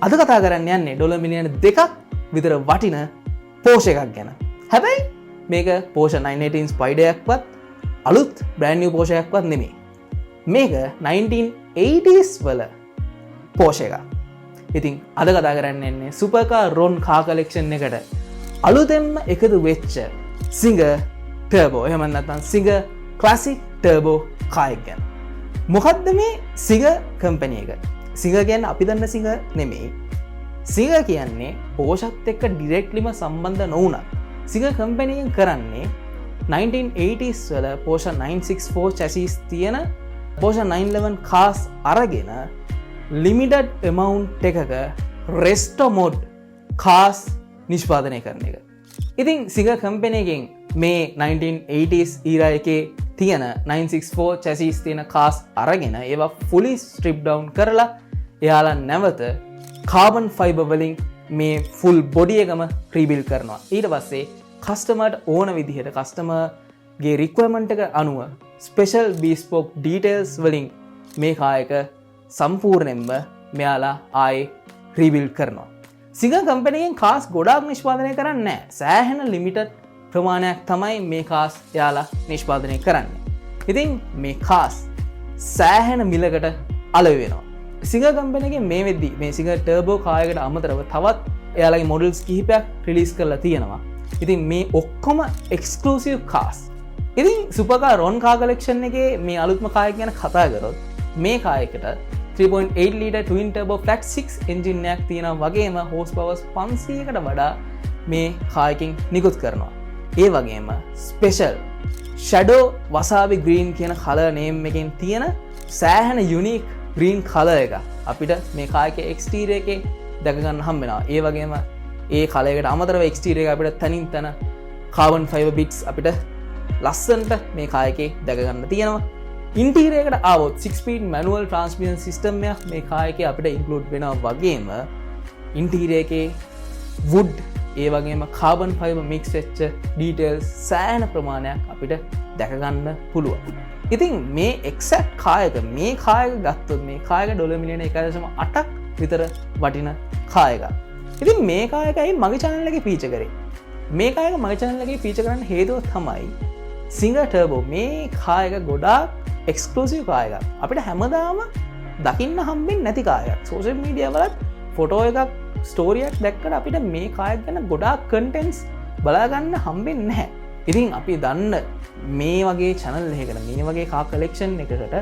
අද කතා කරන්න යන්නේ ඩොලර් මිලියන 2ක් විතර වටින Porsche එකක් ගැන. හැබැයි මේක Porsche 918 Spyder එකක්වත් අලුත් brand new Porsche එකක්වත් නෙමෙයි. මේක 1980s වල Porsche එකක්. ඉතින් අද කතා කරන්න යන්නේ Supercar Ron car collection එකට අලුතෙන්ම එකතු වෙච්ච Singer Turbo එහෙම නැත්නම් Singer Classic Turbo car එක ගැන. මොකද්ද මේ Singer company එක? Singer කියන්නේ අපි දන්න Singer නෙමෙයි. Singer කියන්නේ Porsche-ත් එක්ක directlyම සම්බන්ධ නොවුණත් Singer company එක කරන්නේ 1980s වල Porsche 964 chassis තියෙන Porsche 911 cars අරගෙන limited amount එකක resto mod cars නිෂ්පාදනය කරන එක. ඉතින් Singer company එකෙන් මේ 1980s era එකේ තියෙන 964 chassis තියෙන cars අරගෙන ඒවා fully strip down කරලා එයාලා නැවත carbon fiber වලින් මේ full body එකම rebuild කරනවා. ඊට පස්සේ කස්ටමර්ට ඕන විදිහට කස්ටමර්ගේ රික්වයර්මන්ට් එක අනුව ස්පෙෂල් bespoke details වලින් මේ කාර් එක සම්පූර්ණයෙන්ම මෙයාලා ආයේ රීබිල්ඩ් කරනවා. Singer company එකෙන් කාර්ස් ගොඩාක් නිෂ්පාදනය කරන්නේ නැහැ. සෑහෙන ලිමිටඩ් ප්‍රමාණයක් තමයි මේ කාර්ස් එයාලා නිෂ්පාදනය කරන්නේ. ඉතින් මේ කාර්ස් සෑහෙන මිලකට අලෙවි වෙනවා. Singer company එකෙන් මේ වෙද්දි මේ Singer Turbo කාර් එකට අමතරව තවත් එයාලගේ මොඩල්ස් කිහිපයක් රිලීස් කරලා තියෙනවා. ඉතින් මේ ඔක්කොම එක්ස්ක්ලූසිව් කාර්ස්. ඉතින් Supercar Ron car collection එකේ මේ අලුත්ම කාර් එක ගැන කතා කරොත් මේ කාර් එකට 3.8 litre twin turbo flat 6 engine එකක් තියෙනවා වගේම horsepower 500කට වඩා මේ කාර් එකෙන් නිකුත් කරනවා. ඒ වගේම special shadow wasabi green කියන color name එකෙන් තියෙන සෑහෙන unique green color එක අපිට මේ කාර් එකේ exterior එකේ දැක ගන්න හම්බ වෙනවා. ඒ වගේම ඒ color එකට අමතරව exterior එක අපිට තනින් තන carbon fiber bits අපිට ලස්සනට මේ කාර් එකේ දැක ගන්න තියෙනවා. ඉන්ටීරියර් එකට ආවොත් 6 speed manual transmission system එකක් මේ කාර් එකේ අපිට include වෙනවා වගේම ඉන්ටීරියර් එකේ wood ඒ වගේම carbon fiber mix වෙච්ච details සෑහෙන ප්‍රමාණයක් අපිට දැක ගන්න පුළුවන්. ඉතින් මේ exact කාර් එක මේ කාර් එක ගත්තොත් මේ කාර් එක ඩොලර් මිලියන 1.8ක් විතර වටින කාර් එකක්. ඉතින් මේ කාර් එක ඇයි මගේ channel එකේ feature කරේ? මේ කාර් එක මගේ channel එකේ feature කරන්න හේතුව තමයි Singer Turbo මේ කාර් එක ගොඩාක් එක්ස්කලූසිව් කාර් එකක්. අපිට හැමදාම දකින්න හම්බෙන්නේ නැති කාර් එකක්. සෝෂල් මීඩියා වලත් ෆොටෝ එකක් ස්ටෝරි එකක් දැක්කට අපිට මේ කාර් එක ගැන ගොඩාක් කන්ටෙන්ට්ස් බලා ගන්න හම්බෙන්නේ නැහැ. ඉතින් අපි දන්න මේ වගේ channel එකකට මේ වගේ කාර් කලෙක්ෂන් එකකට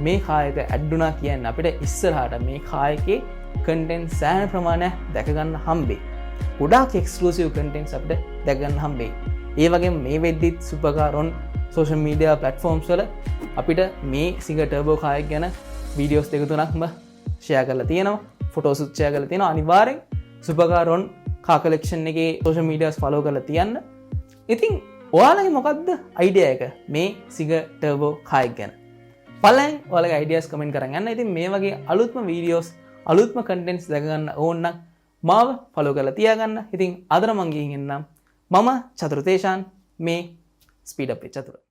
මේ කාර් එක ඇඩ් වුණා කියන්නේ අපිට ඉස්සරහට මේ කාර් එකේ කන්ටෙන්ට් සෑහෙන ප්‍රමාණයක් දැක ගන්න හම්බෙයි. ගොඩාක් එක්ස්කලූසිව් කන්ටෙන්ට්ස් අපිට දැක ගන්න හම්බෙයි. ඒ වගේම මේ වෙද්දිත් Supercar Ron social media platforms වල අපිට මේ Singer Turbo කාර් එක ගැන වීඩියෝස් දෙක තුනක්ම ෂෙයා කරලා තියෙනවා. ෆොටෝස් ෂෙයා කරලා තියෙනවා. අනිවාර්යෙන් Supercar Ron car collection එකේ social medias follow කරලා තියන්න. ඉතින් ඔයාලගේ මොකද්ද idea එක මේ Singer Turbo කාර් එක ගැන? බලන්න ඔයාලගේ ideas comment කරන් යන්න. ඉතින් මේ වගේ අලුත්ම වීඩියෝස් අලුත්ම contents දැක ගන්න ඕන නම් මාව follow කරලා තියාගන්න. ඉතින් අද නම් මං ගිහින් එන්නම්. මම චතුර තේෂාන් මේ ස්පීඩ් අප් චතුර